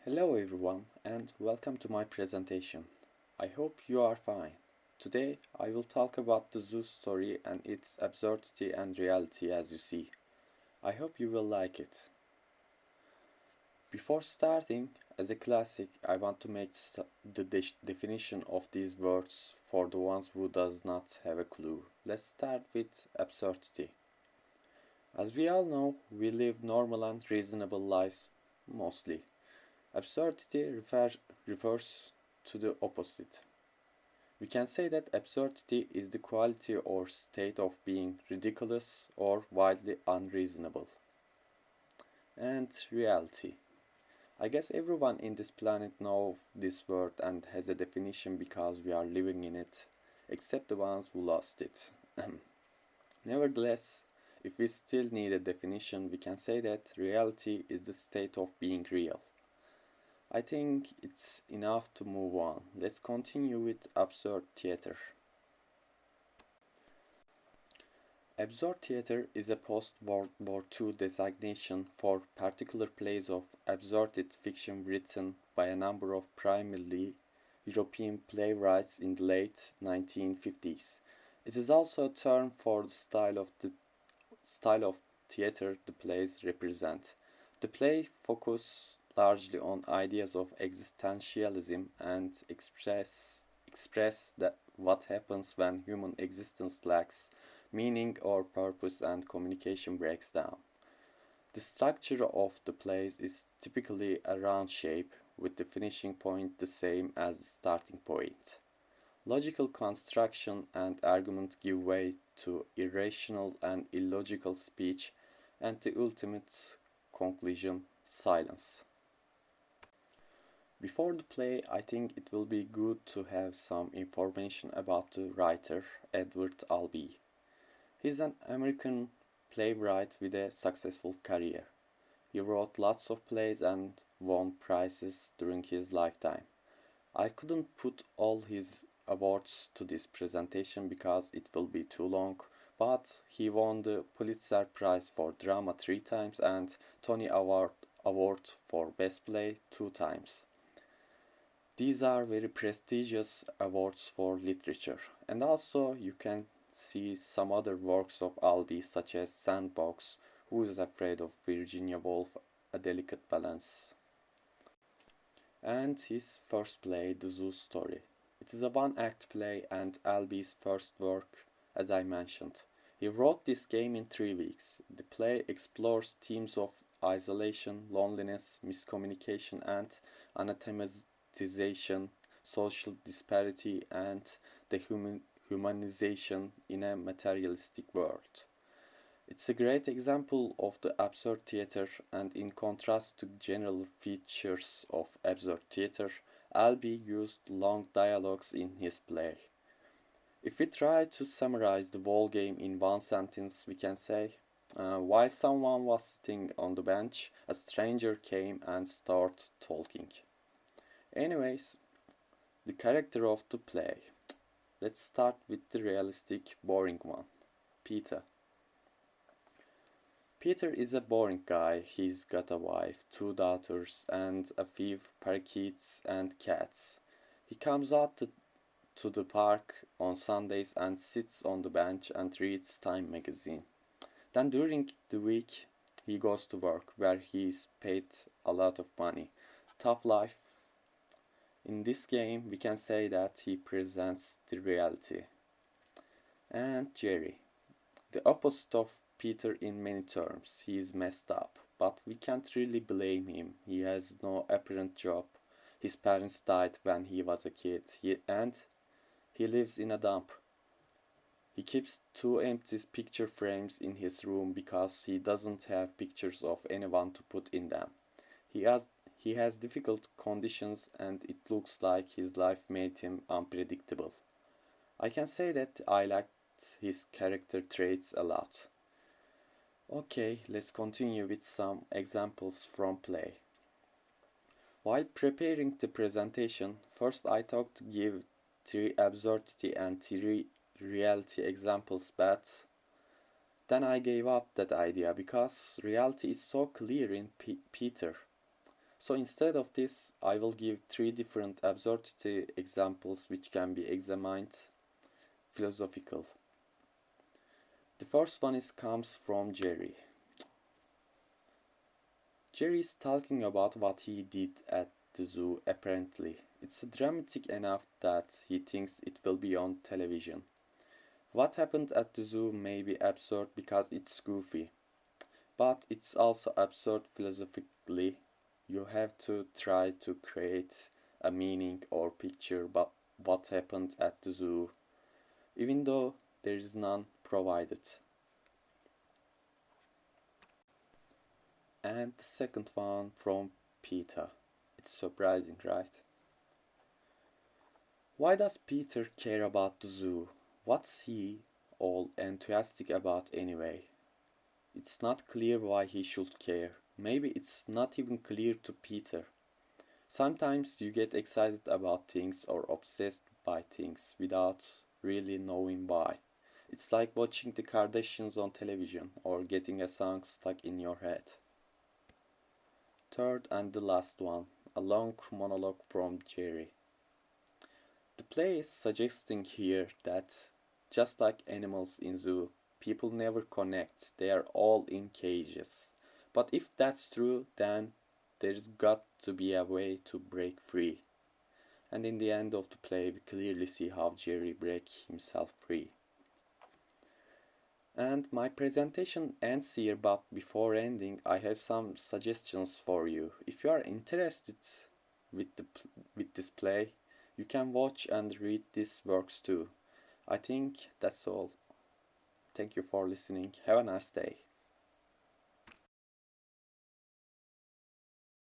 Hello everyone and welcome to my presentation. I hope you are fine. Today I will talk about the zoo story and its absurdity and reality as you see. I hope you will like it. Before starting, as a classic, I want to make the definition of these words for the ones who does not have a clue. Let's start with absurdity. As we all know, we live normal and reasonable lives mostly. Absurdity refers to the opposite. We can say that absurdity is the quality or state of being ridiculous or wildly unreasonable. And reality. I guess everyone in this planet knows this word and has a definition because we are living in it, except the ones who lost it. Nevertheless, if we still need a definition, we can say that reality is the state of being real. I think it's enough to move on. Let's continue with absurd theater. Absurd theater is a post-World War II designation for particular plays of absurdist fiction written by a number of primarily European playwrights in the late 1950s. It is also a term for the style of theater the plays represent. The play focus largely on ideas of existentialism and express that what happens when human existence lacks meaning or purpose and communication breaks down. The structure of the plays is typically a round shape, with the finishing point the same as the starting point. Logical construction and argument give way to irrational and illogical speech, and the ultimate conclusion, silence. Before the play, I think it will be good to have some information about the writer, Edward Albee. He's an American playwright with a successful career. He wrote lots of plays and won prizes during his lifetime. I couldn't put all his awards to this presentation because it will be too long, but he won the Pulitzer Prize for Drama 3 times and Award for Best Play 2 times. These are very prestigious awards for literature, and also you can see some other works of Albee such as Sandbox, Who is Afraid of Virginia Woolf, A Delicate Balance, and his first play, The Zoo Story. It is a one-act play and Albee's first work, as I mentioned. He wrote this game in 3 weeks. The play explores themes of isolation, loneliness, miscommunication, and anathematization, social disparity, and the humanization in a materialistic world. It's a great example of the absurd theater, and in contrast to general features of absurd theater, Albee used long dialogues in his play. If we try to summarize the whole game in one sentence, we can say, while someone was sitting on the bench, a stranger came and started talking. Anyways, the character of the play. Let's start with the realistic, boring one, Peter. Peter is a boring guy. He's got a wife, 2 daughters, and a few parakeets and cats. He comes out to the park on Sundays and sits on the bench and reads Time magazine. Then during the week, he goes to work where he's paid a lot of money. Tough life. In this game, we can say that he presents the reality. And Jerry, the opposite of Peter in many terms. He is messed up, but we can't really blame him. He has no apparent job. His parents died when he was a kid, and he lives in a dump. He keeps 2 empty picture frames in his room because he doesn't have pictures of anyone to put in them. He has difficult conditions and it looks like his life made him unpredictable. I can say that I liked his character traits a lot. Okay, let's continue with some examples from play. While preparing the presentation, first I thought to give 3 absurdity and 3 reality examples, but then I gave up that idea because reality is so clear in Peter. So instead of this, I will give three different absurdity examples which can be examined philosophical. The first one comes from Jerry. Jerry is talking about what he did at the zoo apparently. It's dramatic enough that he thinks it will be on television. What happened at the zoo may be absurd because it's goofy, but it's also absurd philosophically. You have to try to create a meaning or picture about what happened at the zoo, even though there is none provided. And the second one from Peter. It's surprising, right? Why does Peter care about the zoo? What's he all enthusiastic about anyway? It's not clear why he should care. Maybe it's not even clear to Peter. Sometimes you get excited about things or obsessed by things without really knowing why. It's like watching the Kardashians on television or getting a song stuck in your head. Third and the last one, a long monologue from Jerry. The play is suggesting here that, just like animals in zoo, people never connect, they are all in cages. But if that's true, then there's got to be a way to break free. And in the end of the play, we clearly see how Jerry breaks himself free. And my presentation ends here, but before ending, I have some suggestions for you. If you are interested with with this play, you can watch and read these works too. I think that's all. Thank you for listening. Have a nice day.